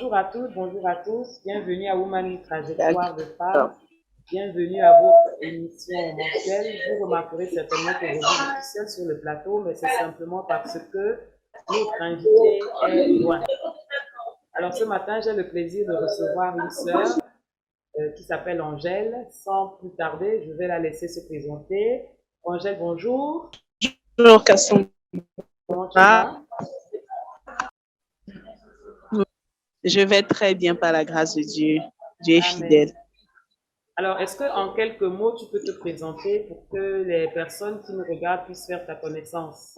Bonjour à toutes, bonjour à tous. Bienvenue à Woman Trajectoire de D'accord. Femmes. Bienvenue à votre émission mensuelle. Vous remarquerez certainement qu'aujourd'hui, je suis seule sur le plateau, mais c'est simplement parce que notre invité est loin. Alors ce matin, j'ai le plaisir de recevoir une sœur qui s'appelle Angèle. Sans plus tarder, je vais la laisser se présenter. Angèle, bonjour. Bonjour Cassandra, Comment tu vas? je vais très bien par la grâce de Dieu. Dieu est Amen. fidèle. Alors, est-ce que en quelques mots, tu peux te présenter pour que les personnes qui nous regardent puissent faire ta connaissance?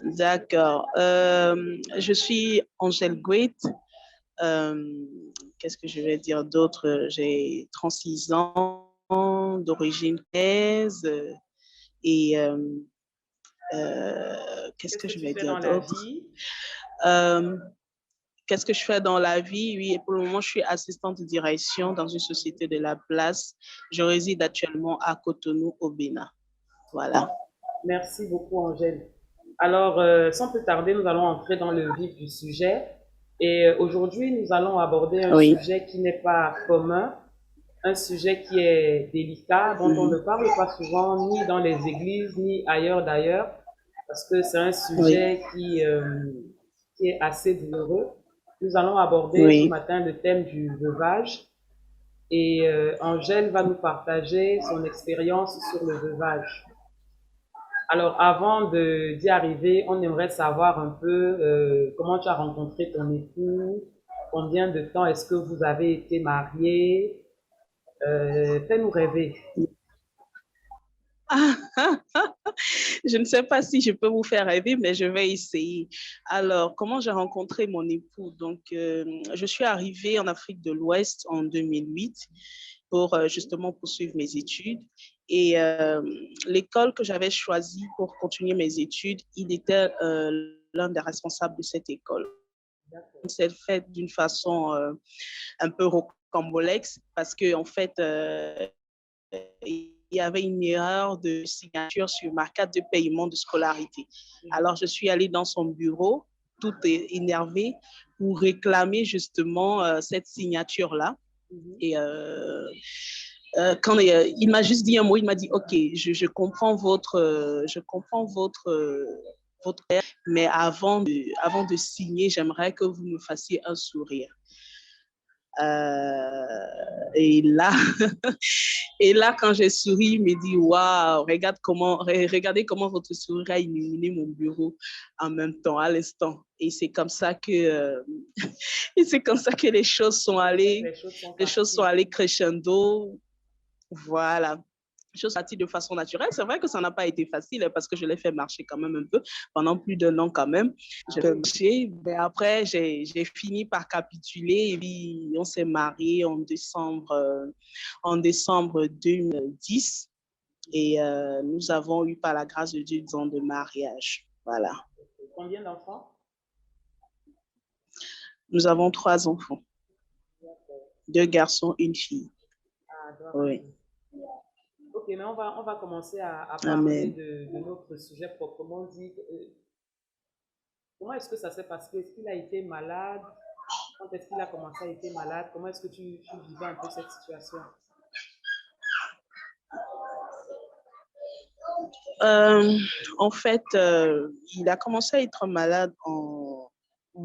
D'accord. Je suis Angèle Gouet. Euh, Qu'est-ce que je vais dire d'autre? J'ai 36 ans, d'origine thèse. Et qu'est-ce Qu'est-ce que que je tu vais fais dire dans la d'autre? vie? Euh, Qu'est-ce que je fais dans la vie? Oui, pour le moment, je suis assistante de direction dans une société de la place. Je réside actuellement à Cotonou, au Bénin. Voilà. Merci beaucoup, Angèle. Alors, sans plus tarder, nous allons entrer dans le vif du sujet. Et aujourd'hui, nous allons aborder un Oui. sujet qui n'est pas commun, un sujet qui est délicat, dont on ne Mhm. parle pas souvent ni dans les églises, ni ailleurs d'ailleurs, parce que c'est un Oui. sujet qui est assez douloureux. Nous allons aborder ce Oui. matin le thème du veuvage et Angèle va nous partager son expérience sur le veuvage. Alors, avant d'y arriver, on aimerait savoir un peu comment tu as rencontré ton époux, combien de temps est-ce que vous avez été mariés, fais-nous rêver. Je ne sais pas si je peux vous faire rêver, mais je vais essayer. Alors, comment j'ai rencontré mon époux? Donc, je suis arrivée en Afrique de l'Ouest en 2008 pour justement poursuivre mes études. Et l'école que j'avais choisie pour continuer mes études, il était l'un des responsables de cette école. C'est fait d'une façon un peu rocambolesque parce que en fait, il y avait une erreur de signature sur ma carte de paiement de scolarité. Alors, je suis allée dans son bureau, tout énervée, pour réclamer justement cette signature-là. Et quand il m'a juste dit un mot, il m'a dit, OK, je comprends votre mais avant de signer, j'aimerais que vous me fassiez un sourire. Et là, et là, quand j'ai souri, il me dit, waouh, regardez comment votre sourire a illuminé mon bureau en même temps, à l'instant. Et c'est comme ça que, et c'est comme ça que Les choses sont les choses sont parties. allées crescendo. Voilà. Chose partie de façon naturelle. C'est vrai que ça n'a pas été facile parce que je l'ai fait marcher quand même un peu, pendant plus d'un an quand même. Ah J'ai fait oui. marcher, mais après, j'ai fini par capituler et puis on s'est mariés en décembre 2010 et nous avons eu par la grâce de Dieu 10 ans de mariage. Voilà. Combien d'enfants? Nous avons 3 enfants, 2 garçons, une fille. Ah, gloire à Oui. Dieu. Ok, mais on va commencer à parler Amen. de notre sujet proprement dit. Comment est-ce que ça s'est passé? Est-ce qu'il a été malade? Quand est-ce qu'il a commencé à être malade? Comment est-ce que tu vivais un peu cette situation? Euh, En fait, il a commencé à être malade en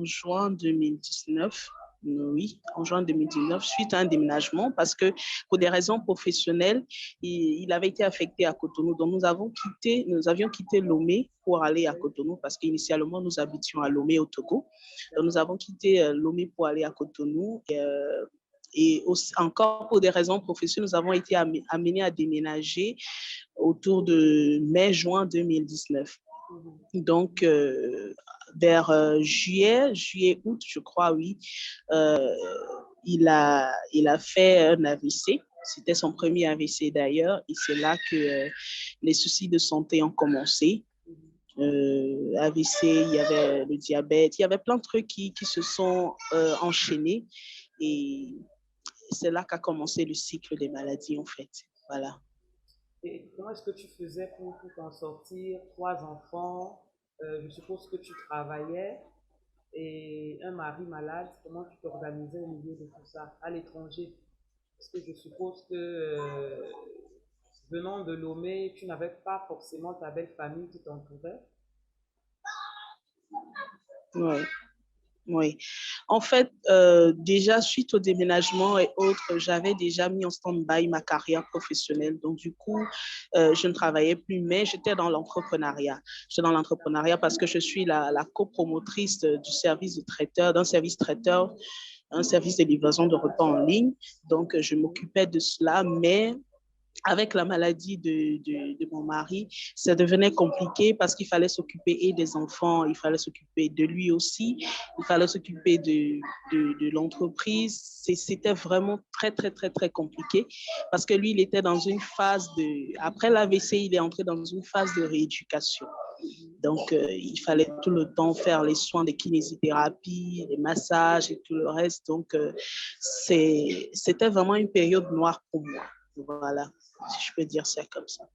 juin 2019. Oui, en juin 2019, suite à un déménagement, parce que pour des raisons professionnelles, il avait été affecté à Cotonou. Donc, nous avions quitté Lomé pour aller à Oui, Cotonou, parce qu'initialement, nous habitions à Lomé, au Togo. Donc, nous d'accord. avons quitté Lomé pour aller à Cotonou. Et aussi, encore pour des raisons professionnelles, nous avons été amenés à déménager autour de mai-juin 2019. Mhm. Donc, vers juillet-août, je crois, oui, euh, il a fait un AVC. C'était son premier AVC d'ailleurs, et c'est là que les soucis de santé ont commencé. Mhm. AVC, il y avait le diabète, il y avait plein de trucs qui se sont enchaînés, et c'est là qu'a commencé le cycle des maladies, en fait. Voilà. Et comment est-ce que tu faisais pour t'en sortir? Trois enfants, je suppose que tu travaillais. et un mari malade, comment tu t'organisais au milieu de tout ça à l'étranger? Parce que je suppose que venant de Lomé, tu n'avais pas forcément ta belle famille qui t'entourait. Oui. Oui. En fait, déjà, suite au déménagement et autres, j'avais déjà mis en stand-by ma carrière professionnelle. Donc, du coup, je ne travaillais plus, mais j'étais dans l'entrepreneuriat. J'étais dans l'entrepreneuriat parce que je suis la copromotrice du service de traiteur, d'un service traiteur, un service de livraison de repas en ligne. Donc, je m'occupais de cela, mais avec la maladie de mon mari, ça devenait compliqué parce qu'il fallait s'occuper et des enfants, il fallait s'occuper de lui aussi, il fallait s'occuper de l'entreprise. C'était vraiment très, très, très, très compliqué parce que lui, il était dans une phase de... Après l'AVC, il est entré dans une phase de rééducation. Donc, il fallait tout le temps faire les soins de kinésithérapie, les massages et tout le reste. Donc, c'était vraiment une période noire pour moi. Voilà, si je peux dire ça comme ça.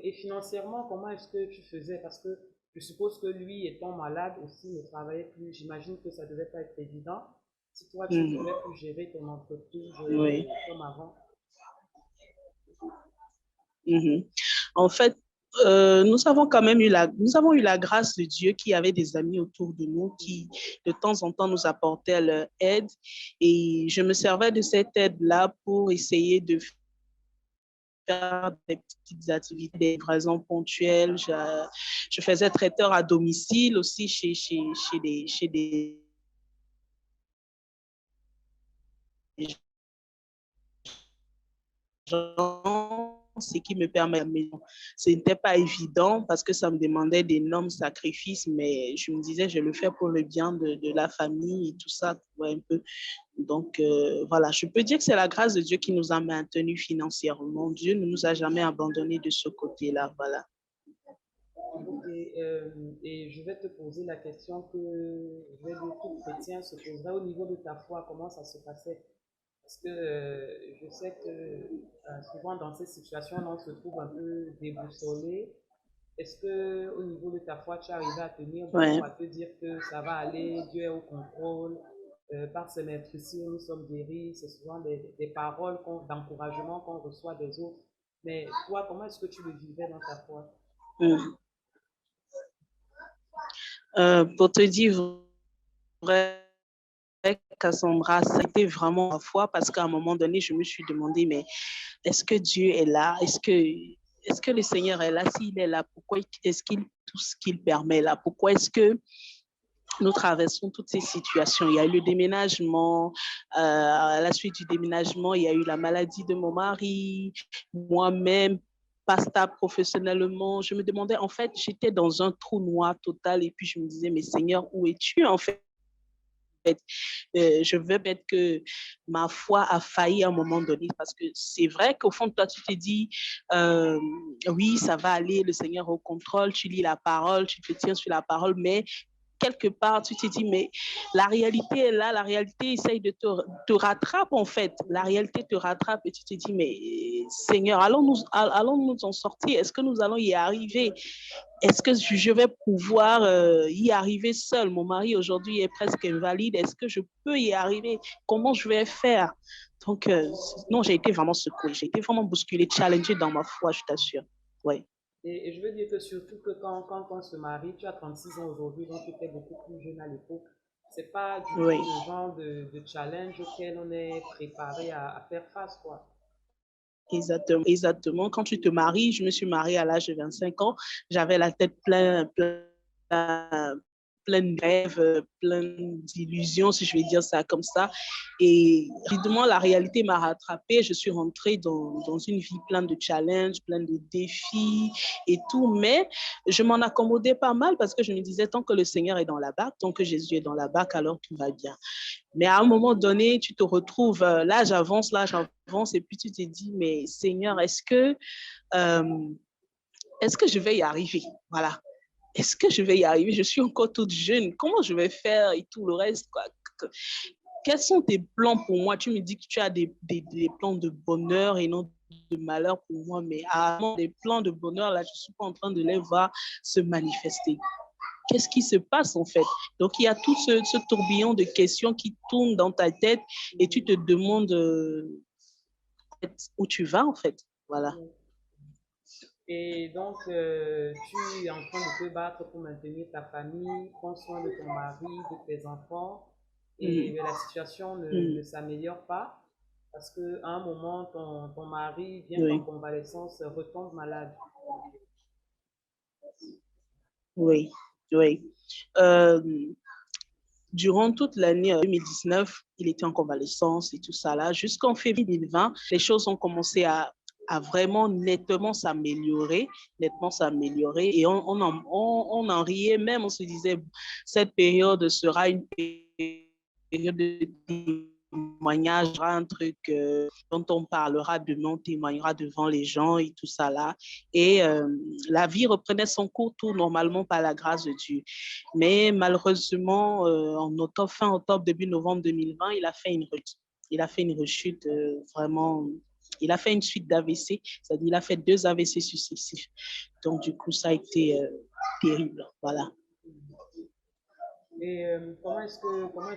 Et financièrement, comment est-ce que tu faisais? Parce que je suppose que lui, étant malade aussi, ne travaillait plus. J'imagine que ça ne devait pas être évident. Si toi, tu ne Mhm. pouvais plus gérer ton entreprise Oui. comme avant. Mhm. En fait, nous avons quand même nous avons eu la grâce de Dieu qui avait des amis autour de nous qui, de temps en temps, nous apportaient leur aide. Et je me servais de cette aide-là pour essayer de faire des petites activités, des livraisons ponctuelles. Je faisais traiteur à domicile aussi chez des gens, ce qui me permet à la maison. Ce n'était pas évident parce que ça me demandait d'énormes sacrifices, mais je me disais, je le fais pour le bien de la famille et tout ça, un peu. Donc, voilà, je peux dire que c'est la grâce de Dieu qui nous a maintenus financièrement. Dieu ne nous a jamais abandonnés de ce côté-là, voilà. Ok, et je vais te poser la question que je vais dire tout chrétien se poserait au niveau de ta foi, comment ça se passait? Parce que je sais que souvent dans ces situations, on se trouve un peu déboussolé. Est-ce que au niveau de ta foi, tu arrives à tenir Ouais. bon, à te dire que ça va aller, Dieu est au contrôle, par ce maître-ci, nous sommes guéris, c'est souvent des paroles d'encouragement qu'on reçoit des autres. Mais toi, comment est-ce que tu le vivais dans ta foi? Mm. Pour te dire vrai, Cassandra, c'était vraiment ma foi parce qu'à un moment donné, je me suis demandé, mais est-ce que Dieu est là? Est-ce que le Seigneur est là? S'il est là, pourquoi est-ce qu'il tout ce qu'il permet là? Pourquoi est-ce que nous traversons toutes ces situations? Il y a eu le déménagement, à la suite du déménagement, il y a eu la maladie de mon mari, moi-même, pas stable professionnellement. Je me demandais, en fait, j'étais dans un trou noir total et puis je me disais, mais Seigneur, où es-tu en fait? Je veux peut-être que ma foi a failli à un moment donné parce que c'est vrai qu'au fond de toi, tu te dis, euh, oui, ça va aller, le Seigneur au contrôle, tu lis la parole, tu te tiens sur la parole, mais quelque part, tu te dis, mais la réalité est là, la réalité essaye de te rattraper en fait. La réalité te rattrape et tu te dis, mais Seigneur, allons nous en sortir? Est-ce que nous allons y arriver? Est-ce que je vais pouvoir y arriver seule? Mon mari aujourd'hui est presque invalide. Est-ce que je peux y arriver? Comment je vais faire? Donc, non, j'ai été vraiment secouée. J'ai été vraiment bousculée, challengée dans ma foi, je t'assure. Ouais. Et je veux dire que surtout que quand on se marie, tu as 36 ans aujourd'hui, donc tu étais beaucoup plus jeune à l'époque. C'est pas du Oui. tout le genre de challenge auquel on est préparé à faire face, quoi. Exactement, exactement. Quand tu te maries, je me suis mariée à l'âge de 25 ans, j'avais la tête plein de rêves, plein d'illusions, si je vais dire ça comme ça. Et évidemment, la réalité m'a rattrapée. Je suis rentrée dans une vie pleine de challenges, pleine de défis et tout. Mais je m'en accommodais pas mal parce que je me disais, tant que le Seigneur est dans la barque, tant que Jésus est dans la barque, alors tout va bien. Mais à un moment donné, tu te retrouves, là j'avance, et puis tu te dis, mais Seigneur, est-ce que je vais y arriver? Voilà. Est-ce que je vais y arriver? Je suis encore toute jeune. Comment je vais faire et tout le reste, quoi? Quels sont tes plans pour moi? Tu me dis que tu as des plans de bonheur et non de malheur pour moi, mais à des plans de bonheur, là, je ne suis pas en train de les voir se manifester. qu'est-ce qui se passe en fait? Donc, il y a tout ce tourbillon de questions qui tournent dans ta tête et tu te demandes où tu vas en fait. Voilà. Et donc, tu es en train de te battre pour maintenir ta famille, prendre soin de ton mari, de tes enfants, et Mhm. la situation ne Mhm. s'améliore pas parce qu'à un moment, ton mari, bien qu'en Oui, convalescence, retombe malade. oui, oui. Euh, Durant toute l'année 2019, il était en convalescence et tout ça là. Jusqu'en février 2020, les choses ont commencé à vraiment nettement s'améliorer. Et on en riait même, on se disait, cette période sera une période de témoignage, un truc dont on parlera demain, on témoignera devant les gens et tout ça là. Et la vie reprenait son cours tout normalement par la grâce de Dieu. Mais malheureusement, fin octobre, début novembre 2020, il a fait une rechute. Il a fait une rechute vraiment. Il a fait une suite d'AVC, c'est-à-dire il a fait 2 AVC successifs. Donc, du coup, ça a été terrible. Voilà. Et comment est-ce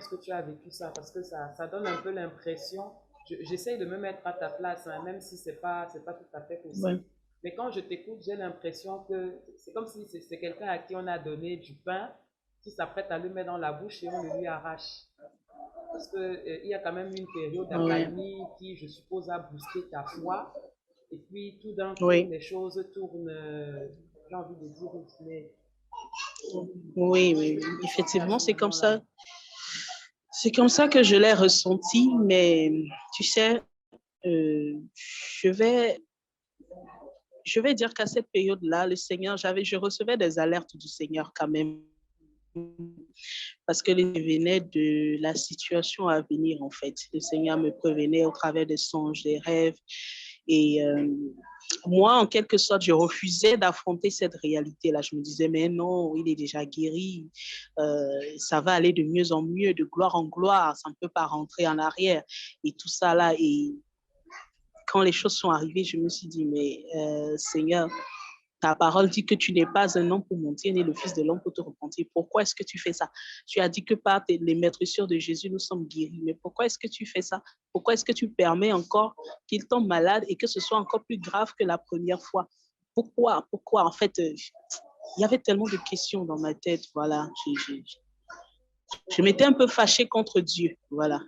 que tu as vécu ça? Parce que ça donne un peu l'impression, j'essaye de me mettre à ta place, hein, même si c'est pas tout à fait Ouais. possible. Mais quand je t'écoute, j'ai l'impression que c'est comme si c'est quelqu'un à qui on a donné du pain, qui s'apprête à le mettre dans la bouche et on le lui arrache. Parce que, il y a quand même une période Ouais. d'accalmie qui, je suppose, a boosté ta foi. Et puis, tout d'un coup, Oui, les choses tournent, j'ai envie de dire, mais oui, comment est-ce oui, que oui. tu te sentais à Effectivement, ce c'est comme moment-là? ça. C'est comme ça que je l'ai ressenti, mais tu sais, euh, je vais, je vais dire qu'à cette période-là, je recevais des alertes du Seigneur quand même, parce que les venait de la situation à venir en fait. Le Seigneur me prévenait au travers des songes, des rêves, et moi, en quelque sorte, je refusais d'affronter cette réalité-là. Je me disais, mais non, il est déjà guéri, ça va aller de mieux en mieux, de gloire en gloire, ça ne peut pas rentrer en arrière, et tout ça là. Et quand les choses sont arrivées, je me suis dit, mais Seigneur, ta parole dit que tu n'es pas un homme pour mentir, ni le fils de l'homme pour te repentir. Pourquoi est-ce que tu fais ça? Tu as dit que par les maîtresses de Jésus, nous sommes guéris. Mais pourquoi est-ce que tu fais ça? Pourquoi est-ce que tu permets encore qu'il tombe malade et que ce soit encore plus grave que la première fois? Pourquoi? En fait, il y avait tellement de questions dans ma tête. Voilà, je m'étais un peu fâchée contre Dieu. Voilà.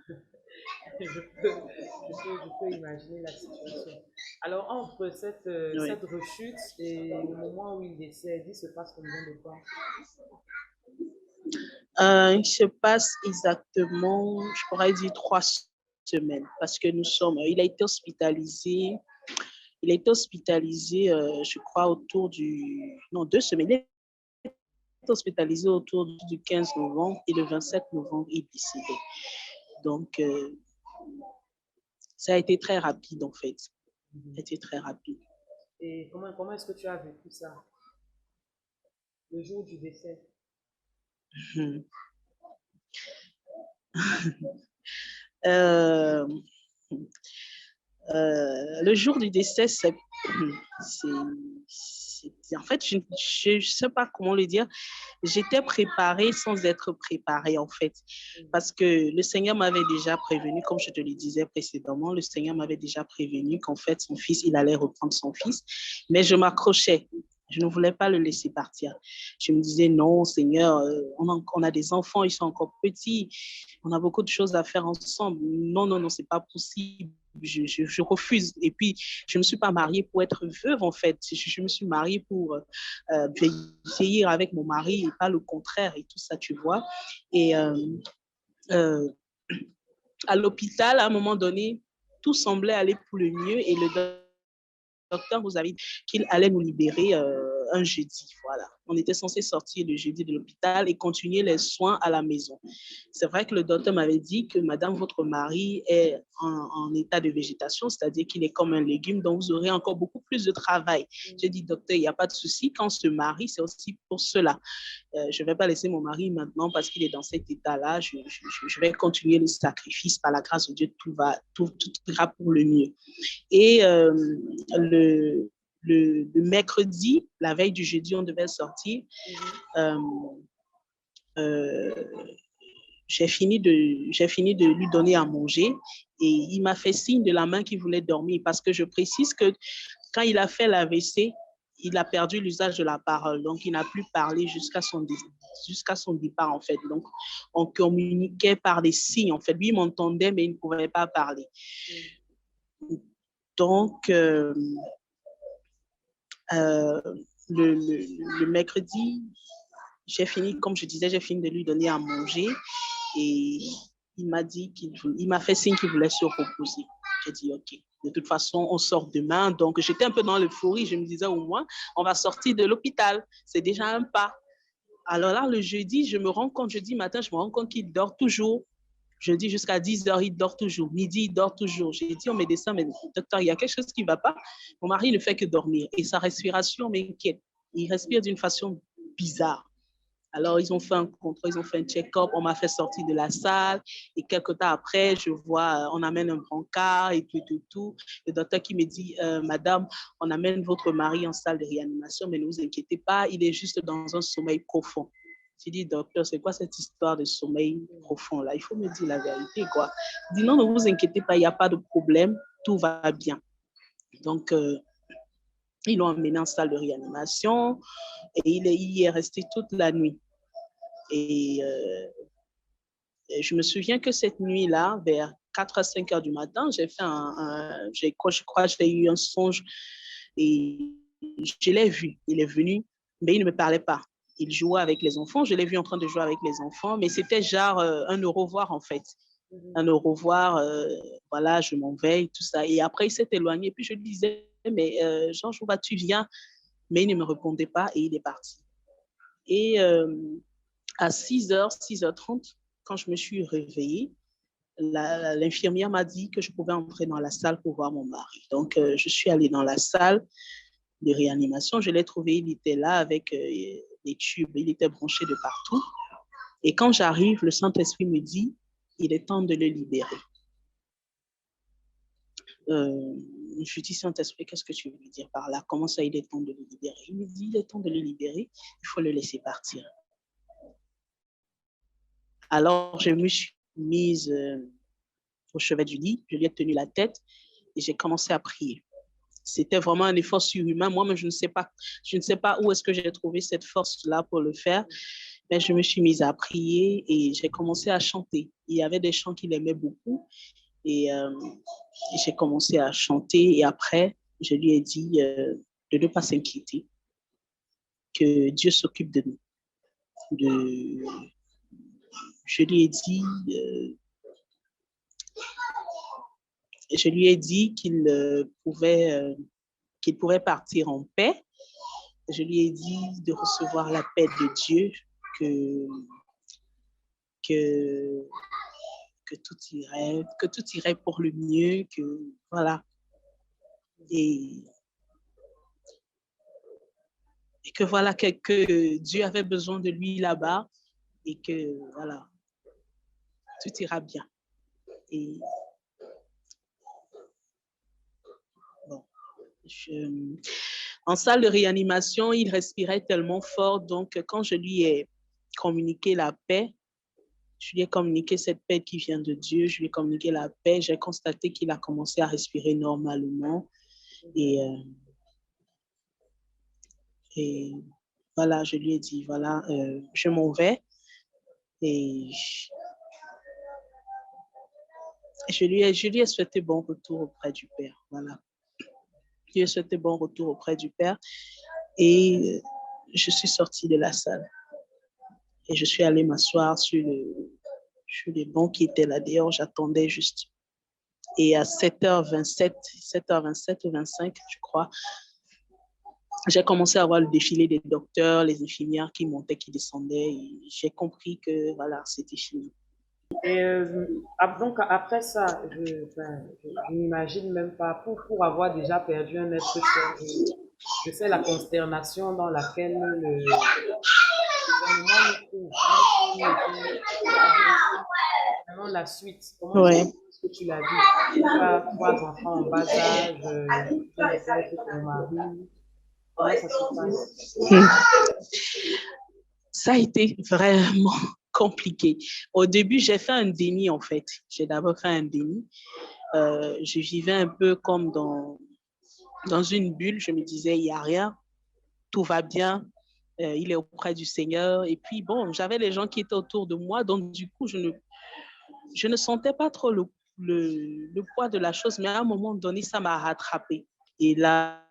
Je peux imaginer la situation. Alors, entre Oui. cette rechute et le moment où il décède, il se passe combien de temps? Il se passe exactement, je pourrais dire 3 semaines, parce que il a été hospitalisé, je crois, non, 2 semaines. Il a été hospitalisé autour du 15 novembre et le 27 novembre, il est décédé. Donc, ça a été très rapide, en fait. Ça a Mhm. été très rapide. Et comment est-ce que tu as vécu ça, le jour du décès? Mhm. Euh, le jour du décès, en fait, je ne sais pas comment le dire. J'étais préparée sans être préparée, en fait. Parce que le Seigneur m'avait déjà prévenu, comme je te le disais précédemment, le Seigneur m'avait déjà prévenu qu'en fait, son fils, il allait reprendre son fils. Mais je m'accrochais. Je ne voulais pas le laisser partir. Je me disais, non, Seigneur, on a des enfants, ils sont encore petits, on a beaucoup de choses à faire ensemble. Non, non, non, c'est pas possible. Je refuse. Et puis, je ne me suis pas mariée pour être veuve, en fait. Je me suis mariée pour vieillir avec mon mari et pas le contraire et tout ça, tu vois. Et euh, à l'hôpital, à un moment donné, tout semblait aller pour le mieux et le docteur vous avait dit qu'il allait nous libérer un jeudi. Voilà. On était censé sortir le jeudi de l'hôpital et continuer les soins à la maison. C'est vrai que le docteur m'avait dit que madame, votre mari est en état de végétation, c'est-à-dire qu'il est comme un légume, donc vous aurez encore beaucoup plus de travail. J'ai dit, docteur, il n'y a pas de souci. Quand on se marie, c'est aussi pour cela. Je ne vais pas laisser mon mari maintenant parce qu'il est dans cet état-là. Je vais continuer le sacrifice. Par la grâce de Dieu, tout ira pour le mieux. Et le mercredi, la veille du jeudi, on devait sortir. Mhm. Euh, euh, j'ai fini de lui donner à manger et il m'a fait signe de la main qu'il voulait dormir parce que je précise que quand il a fait l'AVC, il a perdu l'usage de la parole, donc il n'a plus parlé jusqu'à son départ, en fait. Donc, on communiquait par des signes, en fait. Lui, il m'entendait, mais il ne pouvait pas parler. Donc, euh, le mercredi, comme je disais, j'ai fini de lui donner à manger et il m'a fait signe qu'il voulait se reposer. J'ai dit, OK, de toute façon, on sort demain. Donc, j'étais un peu dans l'euphorie. Je me disais, au moins, on va sortir de l'hôpital. C'est déjà un pas. Alors là, le jeudi matin, je me rends compte qu'il dort toujours. Jeudi jusqu'à 10 heures, il dort toujours. Midi, il dort toujours. J'ai dit au médecin, mais docteur, il y a quelque chose qui ne va pas. Mon mari ne fait que dormir et sa respiration m'inquiète. Il respire d'une façon bizarre. Alors, ils ont fait un contrôle, ils ont fait un check-up, on m'a fait sortir de la salle et quelques temps après, je vois, on amène un brancard et tout. Le docteur qui me dit, Madame, on amène votre mari en salle de réanimation, mais ne vous inquiétez pas, il est juste dans un sommeil profond. J'ai dit, docteur, c'est quoi cette histoire de sommeil profond là? Il faut me dire la vérité, quoi. Il dit, non, ne vous inquiétez pas, il n'y a pas de problème, tout va bien. Donc, ils l'ont emmené en salle de réanimation et il y est resté toute la nuit. Et je me souviens que cette nuit-là, vers 4 à 5 heures du matin, je crois que j'ai eu un songe et je l'ai vu. Il est venu, mais il ne me parlait pas. Il jouait avec les enfants. Je l'ai vu en train de jouer avec les enfants, mais c'était genre un au revoir en fait. Un au revoir, voilà, je m'en vais, tout ça. Et après, il s'est éloigné. Puis je lui disais, mais Georges, où vas-tu? Viens. Mais il ne me répondait pas et il est parti. Et à 6h, 6h30, quand je me suis réveillée, l'infirmière m'a dit que je pouvais entrer dans la salle pour voir mon mari. Donc, je suis allée dans la salle de réanimation. Je l'ai trouvé, il était là avec des tubes, il était branché de partout. Et quand j'arrive, le Saint-Esprit me dit, il est temps de le libérer. Je dis, Saint-Esprit, qu'est-ce que tu veux dire par là? Comment ça, il est temps de le libérer? Il me dit, il est temps de le libérer, il faut le laisser partir. Alors, je me suis mise au chevet du lit, je lui ai tenu la tête et j'ai commencé à prier. C'était vraiment un effort surhumain. Moi-même, je ne sais pas où est-ce que j'ai trouvé cette force-là pour le faire, mais je me suis mise à prier et j'ai commencé à chanter. Il y avait des chants qu'il aimait beaucoup et j'ai commencé à chanter et après, je lui ai dit de ne pas s'inquiéter, que Dieu s'occupe de nous. Je lui ai dit qu'il pouvait partir en paix. Je lui ai dit de recevoir la paix de Dieu, que tout irait pour le mieux, que voilà. Et que voilà, que Dieu avait besoin de lui là-bas et que voilà, tout ira bien. Et bon, en salle de réanimation, il respirait tellement fort, donc quand je lui ai communiqué la paix, je lui ai communiqué cette paix qui vient de Dieu, je lui ai communiqué la paix, j'ai constaté qu'il a commencé à respirer normalement et voilà, je lui ai dit, voilà, je m'en vais et je lui ai souhaité bon retour auprès du Père, voilà. Je lui ai souhaité bon retour auprès du Père et je suis sortie de la salle et je suis allée m'asseoir sur les bancs qui étaient là dehors, j'attendais juste. Et à 7h27 ou 25, je crois, j'ai commencé à voir le défilé des docteurs, les infirmières qui montaient, qui descendaient. Et j'ai compris que voilà, c'était fini. Et donc, après ça, je n'imagine même pas, pour avoir déjà perdu un être cher, je sais la consternation dans laquelle le moment nous trouve. Vraiment la suite, comment Ouais. est-ce que tu l'as vu? Tu as 3 enfants en bas âge, tu viens de perdre ton mari. Comment ça se passe? Ça a été vraiment compliqué. Au début, j'ai fait un déni, en fait. J'ai d'abord fait un déni. Je vivais un peu comme dans une bulle. Je me disais, il n'y a rien, tout va bien. Il est auprès du Seigneur. Et puis, bon, j'avais les gens qui étaient autour de moi. Donc, du coup, je ne sentais pas trop le poids de la chose. Mais à un moment donné, ça m'a rattrapé. Et là,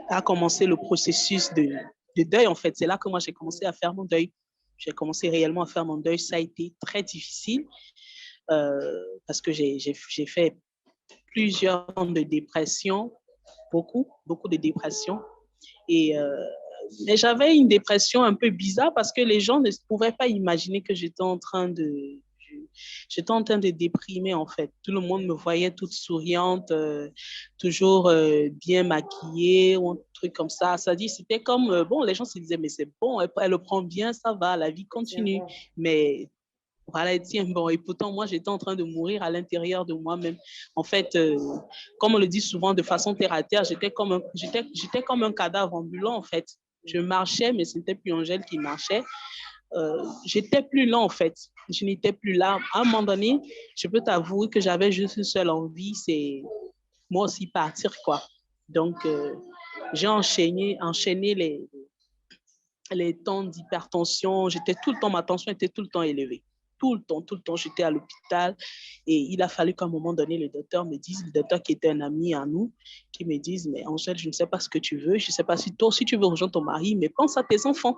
a commencé le processus de deuil, en fait. C'est là que moi, j'ai commencé à faire mon deuil. J'ai commencé réellement à faire mon deuil. Ça a été très difficile parce que j'ai fait plusieurs ans de dépression, beaucoup de dépression. Et, mais j'avais une dépression un peu bizarre parce que les gens ne pouvaient pas imaginer que j'étais en train de déprimer, en fait. Tout le monde me voyait toute souriante, toujours bien maquillée ou un truc comme ça. Ça dit, c'était comme, bon, les gens se disaient, mais c'est bon, elle le prend bien, ça va, la vie continue. Bon. Mais voilà, tiens, bon, et pourtant, moi, j'étais en train de mourir à l'intérieur de moi-même. En fait, comme on le dit souvent de façon terre à terre, j'étais comme un cadavre ambulant, en fait. Je marchais, mais ce n'était plus Angèle qui marchait. J'étais plus là, en fait. Je n'étais plus là. À un moment donné, je peux t'avouer que j'avais juste une seule envie, c'est moi aussi partir, quoi. Donc, j'ai enchaîné les temps d'hypertension. J'étais tout le temps, ma tension était tout le temps élevée. Tout le temps, j'étais à l'hôpital. Et il a fallu qu'à un moment donné, le docteur qui était un ami à nous, qui me dise, mais Angèle, je ne sais pas ce que tu veux. Je ne sais pas si toi aussi tu veux rejoindre ton mari, mais pense à tes enfants.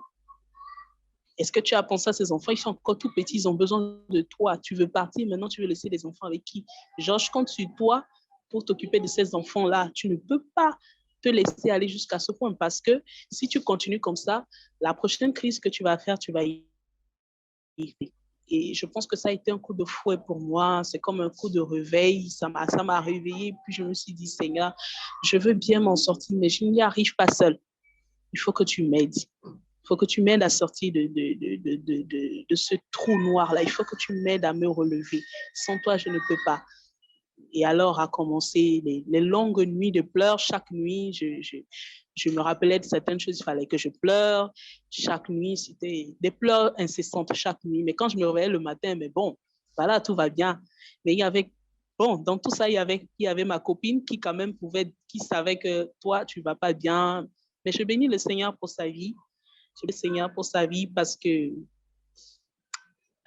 Est-ce que tu as pensé à ces enfants? Ils sont encore tout petits, ils ont besoin de toi. Tu veux partir, maintenant tu veux laisser les enfants avec qui? Genre, je compte sur toi pour t'occuper de ces enfants-là. Tu ne peux pas te laisser aller jusqu'à ce point parce que si tu continues comme ça, la prochaine crise que tu vas faire, tu vas y vivre. Et je pense que ça a été un coup de fouet pour moi. C'est comme un coup de réveil. Ça m'a réveillée. Puis je me suis dit, Seigneur, je veux bien m'en sortir, mais je n'y arrive pas seule. Il faut que tu m'aides. Il faut que tu m'aides à sortir de ce trou noir-là. Il faut que tu m'aides à me relever. Sans toi, je ne peux pas. Et alors a commencé les longues nuits de pleurs. Chaque nuit, je me rappelais de certaines choses, il fallait que je pleure. Chaque nuit, c'était des pleurs incessantes chaque nuit. Mais quand je me réveillais le matin, mais bon, voilà, tout va bien. Mais il y avait, bon, dans tout ça, il y avait ma copine qui quand même qui savait que toi, tu ne vas pas bien. Mais je bénis le Seigneur pour sa vie. Je bénis le Seigneur pour sa vie parce que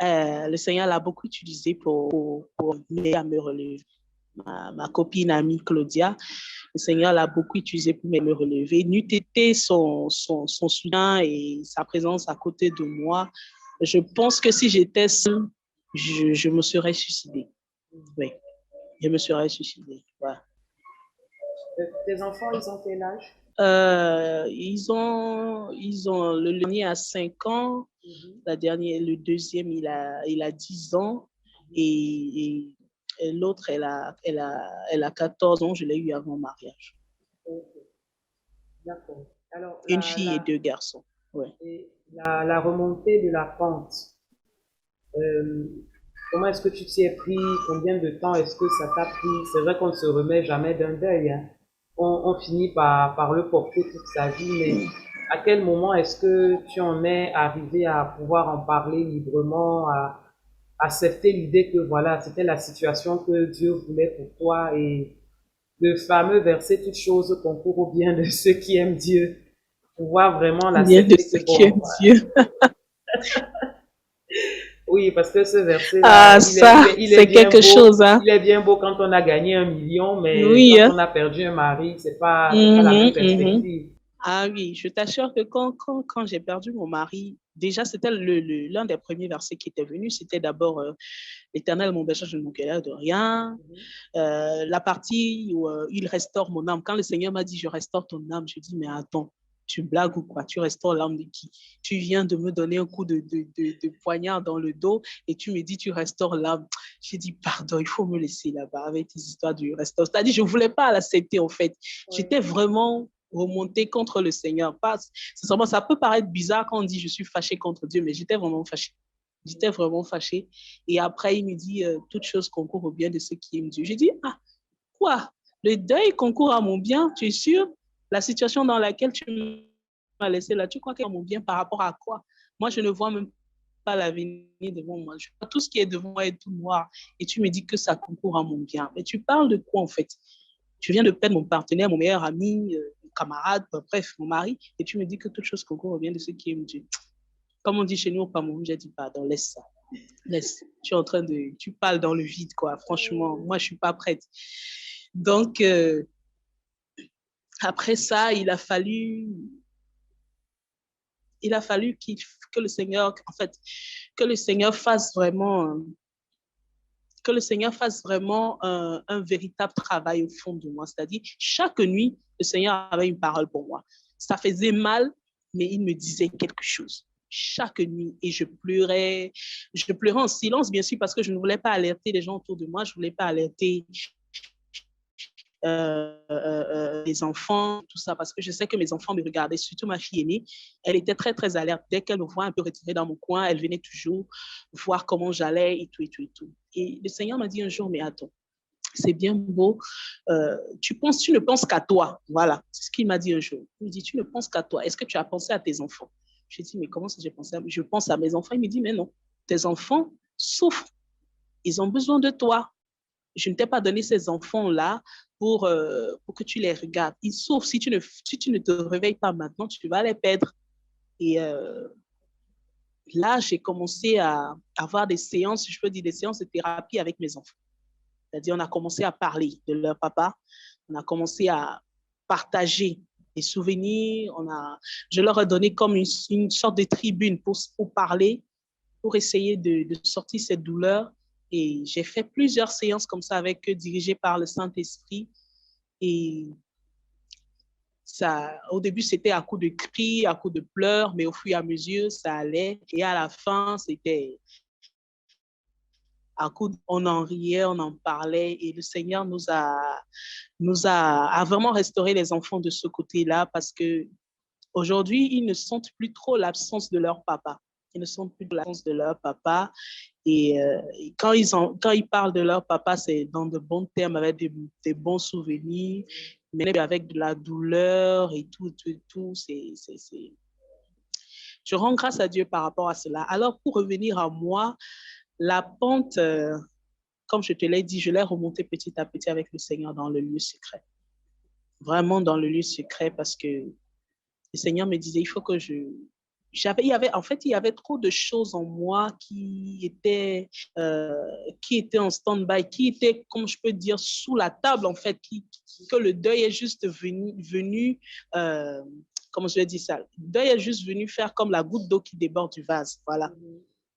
le Seigneur l'a beaucoup utilisé pour m'aider à me relever. Ma copine amie Claudia, le Seigneur l'a beaucoup utilisé pour me relever. N'eût été son soutien et sa présence à côté de moi, je pense que si j'étais seule, je me serais suicidée. Oui, je me serais suicidée. Voilà. Tes enfants, ils ont quel âge? Ils ont le dernier a 5 ans, le deuxième, il a 10 ans et l'autre, elle a 14 ans. Je l'ai eu avant le mariage. Okay. D'accord. Alors, Une fille et 2 garçons. Ouais. la remontée de la pente, euh, comment est-ce que tu t'y es pris? Combien de temps est-ce que ça t'a pris? C'est vrai qu'on ne se remet jamais d'un deuil, hein. On finit par le porter toute sa vie, mais à quel moment est-ce que tu en es arrivé à pouvoir en parler librement, à accepter l'idée que voilà, c'était la situation que Dieu voulait pour toi et le fameux verset toute chose concourt au bien de ceux qui aiment Dieu, pouvoir vraiment Bien de l'accepter ce que qui bon, aime Dieu. oui, parce que ce verset-là, Ah, ça, il est c'est bien quelque beau. chose, hein. Il est bien beau quand on a gagné 1 million, mais Oui, quand hein. on a perdu un mari, c'est pas la même Mhm. perspective. Ah oui, je t'assure que quand j'ai perdu mon mari, déjà, c'était l'un des premiers versets qui était venu. C'était d'abord l'Éternel, mon berger, je ne manquerai de rien. La partie où il restaure mon âme. Quand le Seigneur m'a dit, je restaure ton âme, je dis, mais attends, tu blagues ou quoi? Tu restaures l'âme de qui? Tu viens de me donner un coup de poignard dans le dos et tu me dis, tu restaures l'âme. J'ai dit, pardon, il faut me laisser là-bas avec tes histoires du restaure. C'est-à-dire, je ne voulais pas l'accepter, en fait. J'étais vraiment remontée contre le Seigneur. Sincèrement, ça peut paraître bizarre quand on dit, je suis fâchée contre Dieu, mais j'étais vraiment fâchée. J'étais vraiment fâchée. Et après, il me dit, toute chose concourt au bien de ceux qui aiment Dieu. J'ai dit, ah, quoi? Le deuil concourt à mon bien, tu es sûr? La situation dans laquelle tu m'as laissé là, tu crois que mon bien par rapport à quoi? Moi, je ne vois même pas l'avenir devant moi. Je vois tout ce qui est devant moi est tout noir. Et tu me dis que ça concourt à mon bien. Mais tu parles de quoi, en fait? Je viens de perdre mon partenaire, mon meilleur ami, mon camarade, bref, mon mari. Et tu me dis que toute chose concourt au bien de ceux qui aiment Dieu. Comme on dit chez nous au Cameroun, j'ai dit, pardon, laisse ça. Laisse. Tu es en train de... Tu parles dans le vide, quoi. Franchement, moi, je ne suis pas prête. Donc, après ça, il a fallu que le Seigneur, en fait, que le Seigneur fasse vraiment, que le Seigneur fasse vraiment un véritable travail au fond de moi. C'est-à-dire, chaque nuit, le Seigneur avait une parole pour moi. Ça faisait mal, mais il me disait quelque chose. Chaque nuit, et je pleurais en silence, bien sûr, parce que je ne voulais pas alerter les gens autour de moi, je ne voulais pas alerter les enfants, tout ça, parce que je sais que mes enfants me regardaient, surtout ma fille aînée, elle était très, très alerte. Dès qu'elle me voit un peu retirée dans mon coin, elle venait toujours voir comment j'allais et tout, et tout, et tout. Et le Seigneur m'a dit un jour, mais attends, c'est bien beau, tu ne penses qu'à toi, voilà, c'est ce qu'il m'a dit un jour. Il me dit, tu ne penses qu'à toi, est-ce que tu as pensé à tes enfants? J'ai dit, mais comment ça j'ai pensé je pense à mes enfants? Il me dit, mais non, tes enfants souffrent, ils ont besoin de toi. Je ne t'ai pas donné ces enfants-là pour que tu les regardes. Ils souffrent. Si tu ne te réveilles pas maintenant, tu vas les perdre. Et là, j'ai commencé à avoir des séances, je peux dire des séances de thérapie avec mes enfants. C'est-à-dire, on a commencé à parler de leur papa. On a commencé à partager des souvenirs. Je leur ai donné comme une sorte de tribune pour parler, pour essayer de sortir cette douleur. Et j'ai fait plusieurs séances comme ça avec eux, dirigées par le Saint-Esprit. Et ça, au début, c'était à coups de cris, à coups de pleurs, mais au fur et à mesure, ça allait. Et à la fin, c'était à coups, on en riait, on en parlait. Et le Seigneur a vraiment restauré les enfants de ce côté-là parce que aujourd'hui, ils ne sentent plus trop l'absence de leur papa. Ils ne sentent plus l'absence de leur papa. Et quand ils parlent de leur papa, c'est dans de bons termes, avec des bons souvenirs, mais avec de la douleur et tout, tout, tout. Je rends grâce à Dieu par rapport à cela. Alors, pour revenir à moi, la pente, comme je te l'ai dit, je l'ai remontée petit à petit avec le Seigneur dans le lieu secret. Vraiment dans le lieu secret parce que le Seigneur me disait, il faut que il y avait trop de choses en moi qui étaient en stand-by, qui étaient, comme je peux dire, sous la table, en fait, que le deuil est juste venu comment je vais dire ça? Le deuil est juste venu faire comme la goutte d'eau qui déborde du vase, voilà.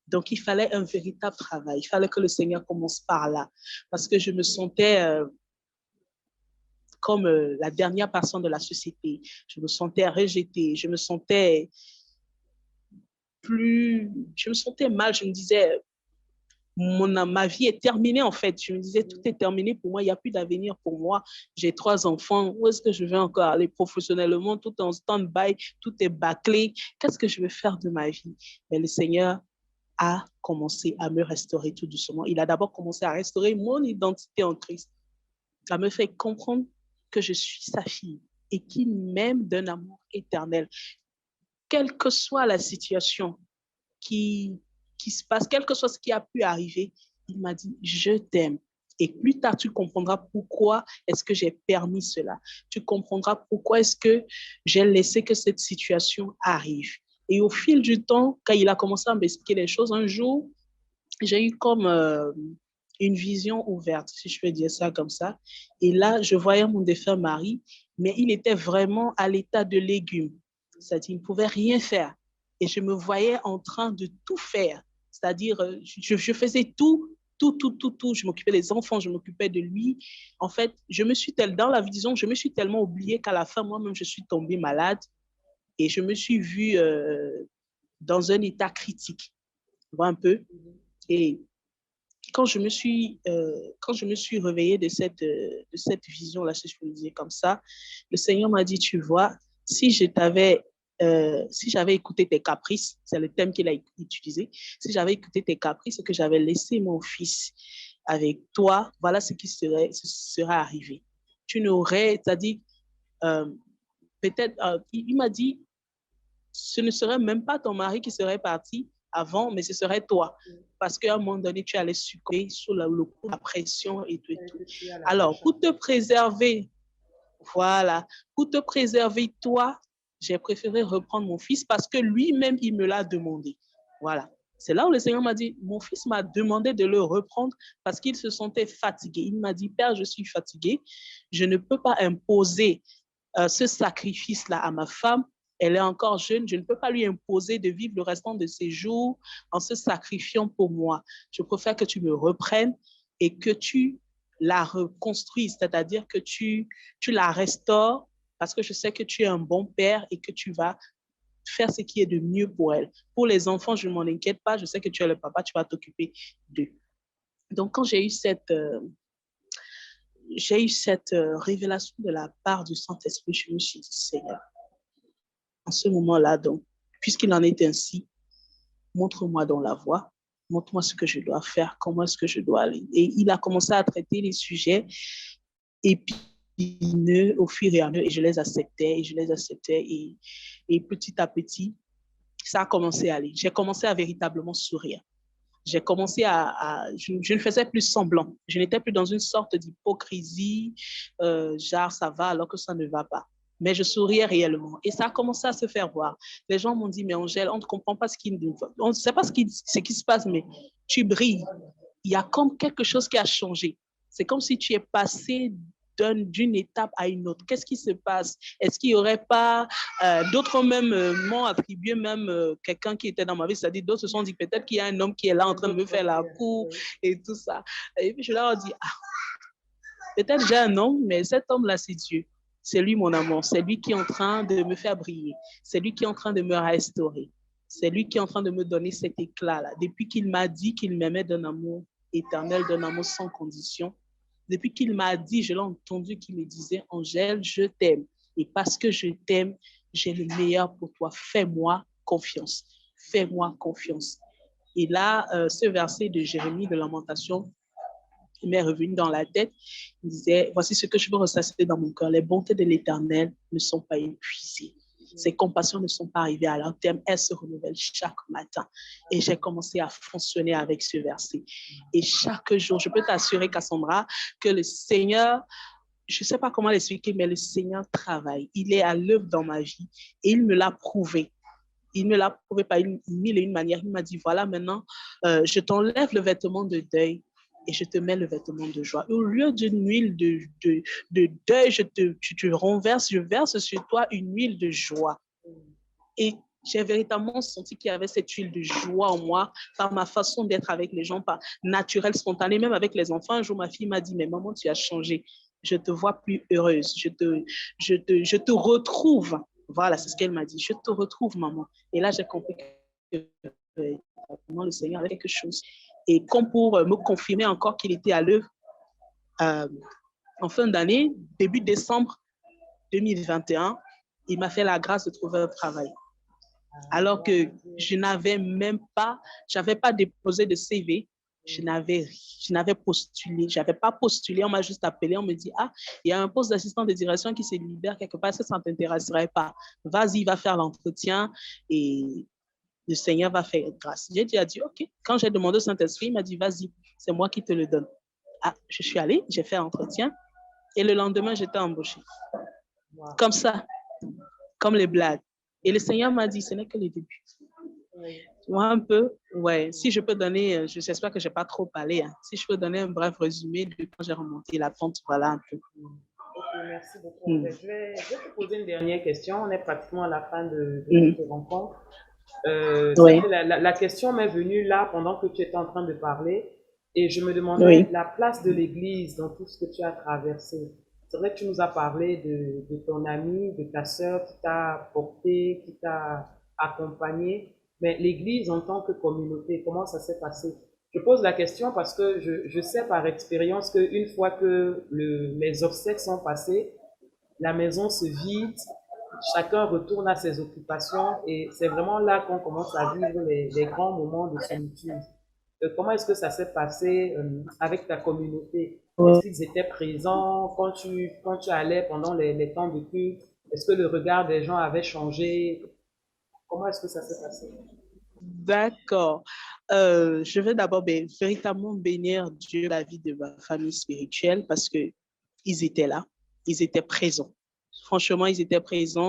Donc, il fallait un véritable travail. Il fallait que le Seigneur commence par là. Parce que je me sentais comme la dernière personne de la société. Je me sentais rejetée. Je me sentais mal. Je me disais, ma vie est terminée en fait. Je me disais, tout est terminé pour moi. Il n'y a plus d'avenir pour moi. J'ai 3 enfants. Où est-ce que je vais encore aller professionnellement? Tout est en stand-by. Tout est bâclé. Qu'est-ce que je vais faire de ma vie? Mais le Seigneur a commencé à me restaurer tout doucement. Il a d'abord commencé à restaurer mon identité en Christ, à me faire comprendre que je suis sa fille et qu'il m'aime d'un amour éternel. Quelle que soit la situation qui se passe, quel que soit ce qui a pu arriver, il m'a dit, je t'aime. Et plus tard, tu comprendras pourquoi est-ce que j'ai permis cela. Tu comprendras pourquoi est-ce que j'ai laissé que cette situation arrive. Et au fil du temps, quand il a commencé à m'expliquer les choses, un jour, j'ai eu comme une vision ouverte, si je peux dire ça comme ça. Et là, je voyais mon défunt mari, mais il était vraiment à l'état de légume. C'est-à-dire, il ne pouvait rien faire. Et je me voyais en train de tout faire. C'est-à-dire, je faisais tout, tout, tout, tout, tout. Je m'occupais des enfants, je m'occupais de lui. En fait, dans la vision, je me suis tellement oubliée qu'à la fin, moi-même, je suis tombée malade et je me suis vue dans un état critique. Tu vois un peu? Et quand je me suis réveillée de cette vision-là, si je peux le dire comme ça, le Seigneur m'a dit, tu vois, si j'avais écouté tes caprices, c'est le thème qu'il a utilisé, si j'avais écouté tes caprices et que j'avais laissé mon fils avec toi, voilà ce qui serait arrivé. Tu n'aurais, c'est-à-dire, peut-être, il m'a dit, ce ne serait même pas ton mari qui serait parti avant, mais ce serait toi. Parce qu'à un moment donné, tu allais succomber sous le coup de la pression et tout et tout. Alors, pour te préserver, voilà, pour te préserver, toi, j'ai préféré reprendre mon fils parce que lui-même, il me l'a demandé. Voilà. C'est là où le Seigneur m'a dit, mon fils m'a demandé de le reprendre parce qu'il se sentait fatigué. Il m'a dit, Père, je suis fatigué. Je ne peux pas imposer ce sacrifice-là à ma femme. Elle est encore jeune. Je ne peux pas lui imposer de vivre le restant de ses jours en se sacrifiant pour moi. Je préfère que tu me reprennes et que tu la reconstruises, c'est-à-dire que tu la restaures parce que je sais que tu es un bon père et que tu vas faire ce qui est de mieux pour elle. Pour les enfants, je ne m'en inquiète pas. Je sais que tu es le papa, tu vas t'occuper d'eux. Donc, quand j'ai eu cette révélation de la part du Saint-Esprit, je me suis dit, Seigneur, en ce moment-là, donc, puisqu'il en est ainsi, montre-moi dans la voie, montre-moi ce que je dois faire, comment est-ce que je dois aller. Et il a commencé à traiter les sujets épineux au fur et à mesure, et je les acceptais, et petit à petit, ça a commencé à aller. J'ai commencé à véritablement sourire. J'ai commencé je ne faisais plus semblant. Je n'étais plus dans une sorte d'hypocrisie, genre ça va alors que ça ne va pas. Mais je souriais réellement. Et ça a commencé à se faire voir. Les gens m'ont dit, mais Angèle, on ne comprend pas on ne sait pas ce qui se passe, mais tu brilles. Il y a comme quelque chose qui a changé. C'est comme si tu es passé d'une étape à une autre. Qu'est-ce qui se passe? Est-ce qu'il n'y aurait pas d'autres même m'ont attribué même quelqu'un qui était dans ma vie, c'est-à-dire d'autres se sont dit peut-être qu'il y a un homme qui est là en train de me faire la cour et tout ça. Et puis je leur ai dit, peut-être j'ai un homme, mais cet homme-là, c'est Dieu. C'est lui mon amour. C'est lui qui est en train de me faire briller. C'est lui qui est en train de me restaurer. C'est lui qui est en train de me donner cet éclat-là. Depuis qu'il m'a dit qu'il m'aimait d'un amour éternel, d'un amour sans condition, depuis qu'il m'a dit, je l'ai entendu qu'il me disait, Angèle, je t'aime. Et parce que je t'aime, j'ai le meilleur pour toi. Fais-moi confiance. Fais-moi confiance. Et là, ce verset de Jérémie de Lamentation, il m'est revenu dans la tête. Il disait, voici ce que je veux ressasser dans mon cœur. Les bontés de l'Éternel ne sont pas épuisées. Ses compassions ne sont pas arrivées à leur terme. Elles se renouvellent chaque matin. Et j'ai commencé à fonctionner avec ce verset. Et chaque jour, je peux t'assurer, Cassandra, que le Seigneur, je ne sais pas comment l'expliquer, mais le Seigneur travaille. Il est à l'œuvre dans ma vie et il me l'a prouvé. Il me l'a prouvé par mille et une manières. Il m'a dit, voilà, maintenant, je t'enlève le vêtement de deuil et je te mets le vêtement de joie. Au lieu d'une huile de deuil, je verse sur toi une huile de joie. Et j'ai véritablement senti qu'il y avait cette huile de joie en moi par ma façon d'être avec les gens, par naturel, spontané, même avec les enfants. Un jour, ma fille m'a dit, mais maman, tu as changé. Je te vois plus heureuse. Je te retrouve. Voilà, c'est ce qu'elle m'a dit. Je te retrouve, maman. Et là, j'ai compris que le Seigneur avait quelque chose. Et comme pour me confirmer encore qu'il était à l'œuvre, en fin d'année, début décembre 2021, il m'a fait la grâce de trouver un travail. Alors que je n'avais pas déposé de CV, je n'avais postulé, j'avais pas postulé, on m'a juste appelé, on me dit, il y a un poste d'assistant de direction qui se libère quelque part, est-ce que ça ne t'intéresserait pas? Vas-y, va faire l'entretien et le Seigneur va faire grâce. J'ai déjà dit, ok. Quand j'ai demandé au Saint-Esprit, il m'a dit, vas-y, c'est moi qui te le donne. Je suis allée, j'ai fait l'entretien et le lendemain, j'étais embauchée. Wow. Comme ça, comme les blagues. Et le Seigneur m'a dit, ce n'est que le début. Oui. Tu vois un peu, ouais. Si je peux donner, j'espère que je n'ai pas trop parlé, hein. Si je peux donner un bref résumé de quand j'ai remonté la pente, voilà un peu. Ok, merci beaucoup. Je vais te poser une dernière question. On est pratiquement à la fin de notre rencontre. Oui. La question m'est venue là pendant que tu étais en train de parler et je me demandais la place de l'Église dans tout ce que tu as traversé. C'est vrai que tu nous as parlé de ton ami, de ta sœur qui t'a porté, qui t'a accompagné, mais l'Église en tant que communauté, comment ça s'est passé? Je pose la question parce que je sais par expérience qu'une fois que les obsèques sont passés, la maison se vide, chacun retourne à ses occupations et c'est vraiment là qu'on commence à vivre les grands moments de solitude. Comment est-ce que ça s'est passé avec ta communauté? Est-ce qu'ils étaient présents quand tu allais pendant les temps de culte? Est-ce que le regard des gens avait changé? Comment est-ce que ça s'est passé? D'accord. Je vais d'abord véritablement bénir Dieu la vie de ma famille spirituelle parce que ils étaient là, ils étaient présents. Franchement, ils étaient présents.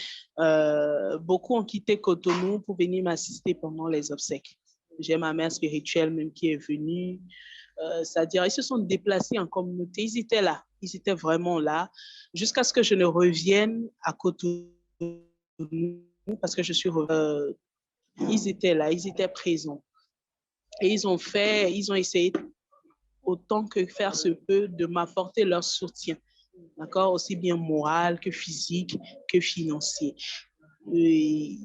Beaucoup ont quitté Cotonou pour venir m'assister pendant les obsèques. J'ai ma mère spirituelle même qui est venue. C'est-à-dire, ils se sont déplacés en communauté. Ils étaient là. Ils étaient vraiment là jusqu'à ce que je ne revienne à Cotonou parce que je suis ils étaient là, ils étaient présents. Et ils ont essayé autant que faire se peut de m'apporter leur soutien, d'accord, aussi bien moral que physique que financier. Et,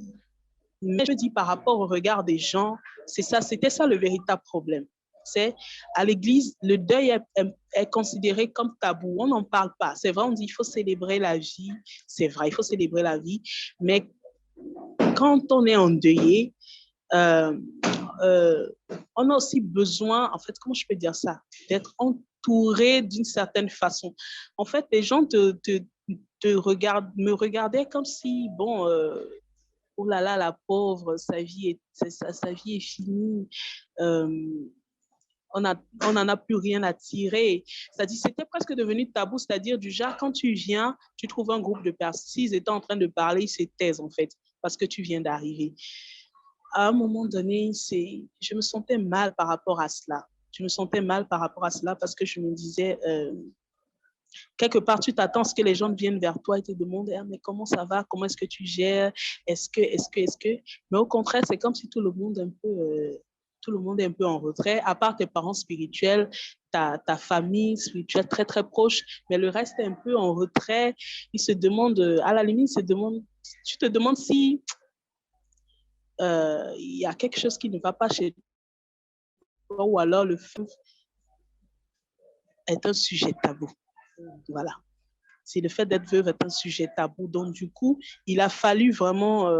mais je dis par rapport au regard des gens, c'était ça le véritable problème. C'est à l'église, le deuil est considéré comme tabou. On n'en parle pas. C'est vrai, on dit il faut célébrer la vie. C'est vrai, il faut célébrer la vie. Mais quand on est endeuillé, euh, euh, on a aussi besoin, en fait, comment je peux dire ça, d'être entouré d'une certaine façon. En fait, les gens me regardaient comme si, bon, oh là là, la pauvre, sa vie est finie. Euh, on n'en a plus rien à tirer. C'est-à-dire, c'était presque devenu tabou, c'est-à-dire du genre, quand tu viens, tu trouves un groupe de personnes, s'ils étaient en train de parler, ils se taisent en fait, parce que tu viens d'arriver. À un moment donné, je me sentais mal par rapport à cela. Je me sentais mal par rapport à cela parce que je me disais, quelque part, tu t'attends à ce que les gens viennent vers toi et te demandent, ah, mais comment ça va, comment est-ce que tu gères, est-ce que. Mais au contraire, c'est comme si tout le monde tout le monde est un peu en retrait, à part tes parents spirituels, ta famille spirituelle très, très proche, mais le reste est un peu en retrait. Ils se demandent, à la limite, tu te demandes si il y a quelque chose qui ne va pas chez toi ou alors le feu est un sujet tabou. Voilà. C'est le fait d'être veuve est un sujet tabou. Donc, du coup, il a fallu vraiment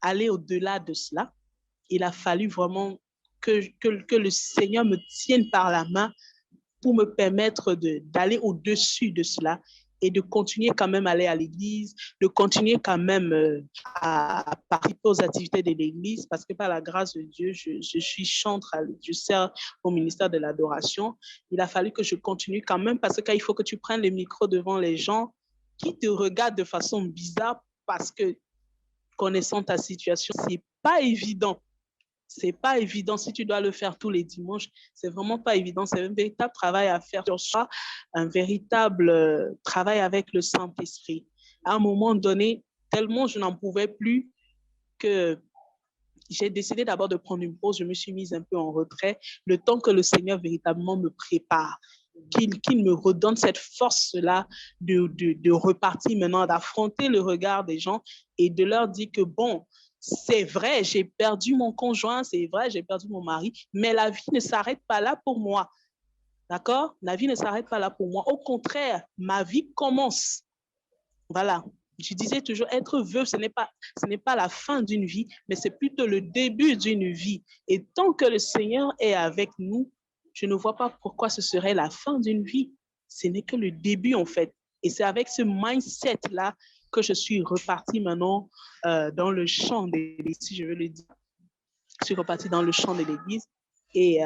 aller au-delà de cela. Il a fallu vraiment que le Seigneur me tienne par la main pour me permettre d'aller au-dessus de cela et de continuer quand même à aller à l'église, de continuer quand même à participer aux activités de l'église, parce que par la grâce de Dieu, je suis chantre, je sers au ministère de l'adoration. Il a fallu que je continue quand même, parce qu'il faut que tu prennes le micro devant les gens qui te regardent de façon bizarre, parce que connaissant ta situation, c'est pas évident. C'est pas évident si tu dois le faire tous les dimanches. C'est vraiment pas évident. C'est un véritable travail à faire sur soi, un véritable travail avec le Saint-Esprit. À un moment donné, tellement je n'en pouvais plus que j'ai décidé d'abord de prendre une pause. Je me suis mise un peu en retrait, le temps que le Seigneur véritablement me prépare, qu'il me redonne cette force-là de repartir maintenant, d'affronter le regard des gens et de leur dire que bon, c'est vrai, j'ai perdu mon conjoint, c'est vrai, j'ai perdu mon mari, mais la vie ne s'arrête pas là pour moi. D'accord? La vie ne s'arrête pas là pour moi. Au contraire, ma vie commence. Voilà. Je disais toujours, être veuve, ce n'est pas la fin d'une vie, mais c'est plutôt le début d'une vie. Et tant que le Seigneur est avec nous, je ne vois pas pourquoi ce serait la fin d'une vie. Ce n'est que le début, en fait. Et c'est avec ce mindset-là que je suis repartie maintenant dans le champ de l'Église, si je veux le dire. Je suis repartie dans le champ de l'Église et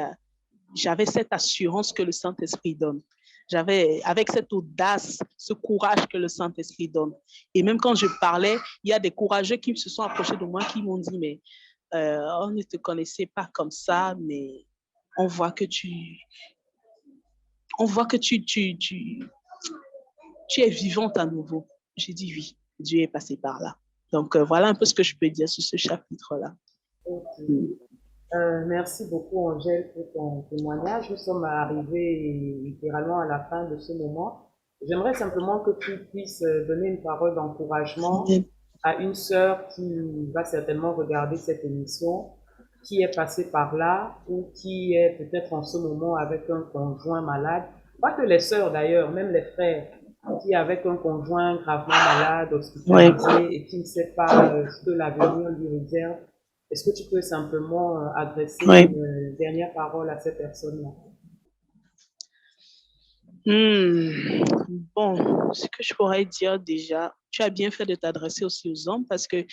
j'avais cette assurance que le Saint-Esprit donne. J'avais, avec cette audace, ce courage que le Saint-Esprit donne. Et même quand je parlais, il y a des courageux qui se sont approchés de moi, qui m'ont dit, mais on ne te connaissait pas comme ça, mais on voit que tu es vivante à nouveau. J'ai dit oui, Dieu est passé par là. Donc voilà un peu ce que je peux dire sur ce chapitre-là. Okay. Merci beaucoup, Angèle, pour ton témoignage. Nous sommes arrivés littéralement à la fin de ce moment. J'aimerais simplement que tu puisses donner une parole d'encouragement à une sœur qui va certainement regarder cette émission, qui est passée par là ou qui est peut-être en ce moment avec un conjoint malade. Pas que les sœurs d'ailleurs, même les frères qui avec un conjoint gravement malade, hospitalisé et qui ne sait pas ce que l'avenir lui réserve. Est-ce que tu peux simplement adresser une dernière parole à ces personnes-là? Bon, ce que je pourrais dire déjà, tu as bien fait de t'adresser aussi aux hommes parce que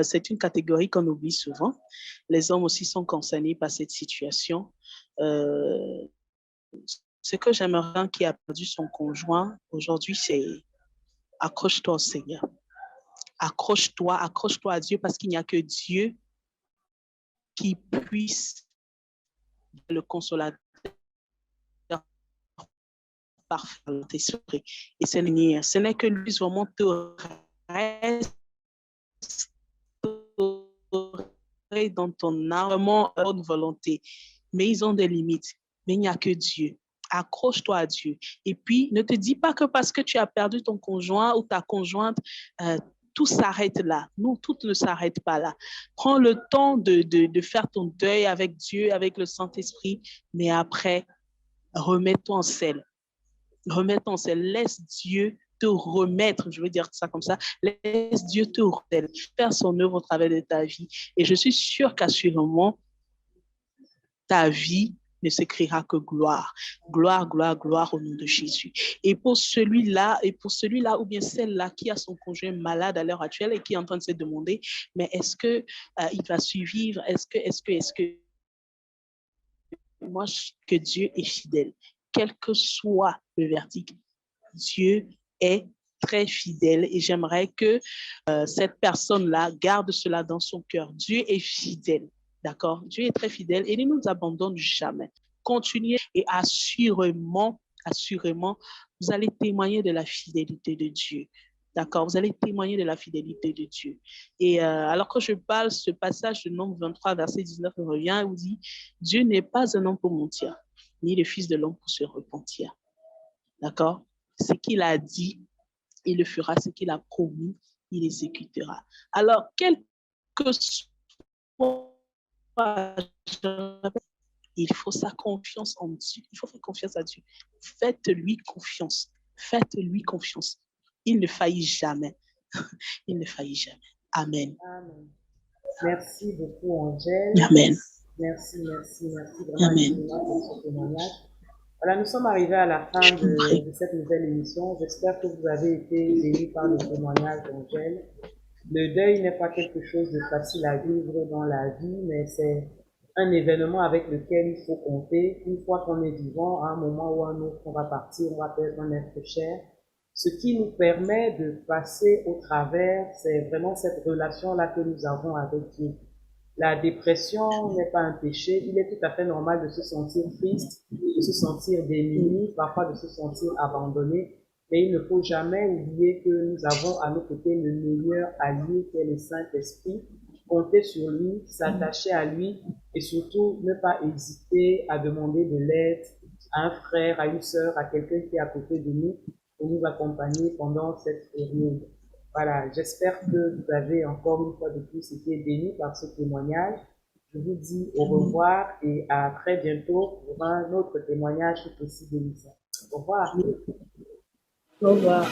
c'est une catégorie qu'on oublie souvent. Les hommes aussi sont concernés par cette situation. Euh, ce que j'aimerais qui a perdu son conjoint aujourd'hui, c'est accroche-toi au Seigneur. Accroche-toi à Dieu parce qu'il n'y a que Dieu qui puisse le consolateur parfait dans l'esprit. Et ce n'est que lui vraiment te restaurer dans ton âme, vraiment bonne volonté. Mais ils ont des limites. Mais il n'y a que Dieu. Accroche-toi à Dieu. Et puis, ne te dis pas que parce que tu as perdu ton conjoint ou ta conjointe, tout s'arrête là. Non, tout ne s'arrête pas là. Prends le temps de faire ton deuil avec Dieu, avec le Saint-Esprit, mais après, remets-toi en selle. Remets-toi en selle. Laisse Dieu te remettre, je veux dire ça comme ça, laisse Dieu te remettre, faire son œuvre au travers de ta vie. Et je suis sûre qu'assurément, ta vie ne s'écrira que gloire. Gloire, gloire, gloire au nom de Jésus. Et pour celui-là, ou bien celle-là qui a son conjoint malade à l'heure actuelle et qui est en train de se demander, mais est-ce que il va survivre? Est-ce que moi, que Dieu est fidèle, quel que soit le verdict, Dieu est très fidèle et j'aimerais que cette personne-là garde cela dans son cœur. Dieu est fidèle, d'accord? Dieu est très fidèle et il ne nous abandonne jamais. Continuez et assurément, vous allez témoigner de la fidélité de Dieu. D'accord, vous allez témoigner de la fidélité de Dieu. Et alors que je parle, ce passage de Nombre 23, verset 19 revient, où dit, Dieu n'est pas un homme pour mentir, ni le fils de l'homme pour se repentir. D'accord? Ce qu'il a dit, il le fera. Ce qu'il a promis, il exécutera. Alors, quel que soit, il faut sa confiance en Dieu. Il faut faire confiance à Dieu. Faites-lui confiance. Faites-lui confiance. Il ne faillit jamais. Il ne faillit jamais. Amen. Amen. Merci beaucoup, Angèle. Amen. Merci vraiment infiniment pour ce témoignage. Voilà, nous sommes arrivés à la fin de cette nouvelle émission. J'espère que vous avez été bénis par le témoignage d'Angèle. Le deuil n'est pas quelque chose de facile à vivre dans la vie, mais c'est un événement avec lequel il faut compter. Une fois qu'on est vivant, à un moment ou à un autre, on va partir, on va perdre un être cher. Ce qui nous permet de passer au travers, c'est vraiment cette relation-là que nous avons avec Dieu. La dépression n'est pas un péché. Il est tout à fait normal de se sentir triste, de se sentir démuni, parfois de se sentir abandonné. Mais il ne faut jamais oublier que nous avons à nos côtés le meilleur allié qui est le Saint-Esprit. Compter sur lui, s'attacher à lui et surtout ne pas hésiter à demander de l'aide à un frère, à une sœur, à quelqu'un qui est à côté de nous pour nous accompagner pendant cette période. Voilà, j'espère que vous avez encore une fois de plus été bénis par ce témoignage. Je vous dis au revoir et à très bientôt pour un autre témoignage tout aussi bénissant. Au revoir. Au revoir.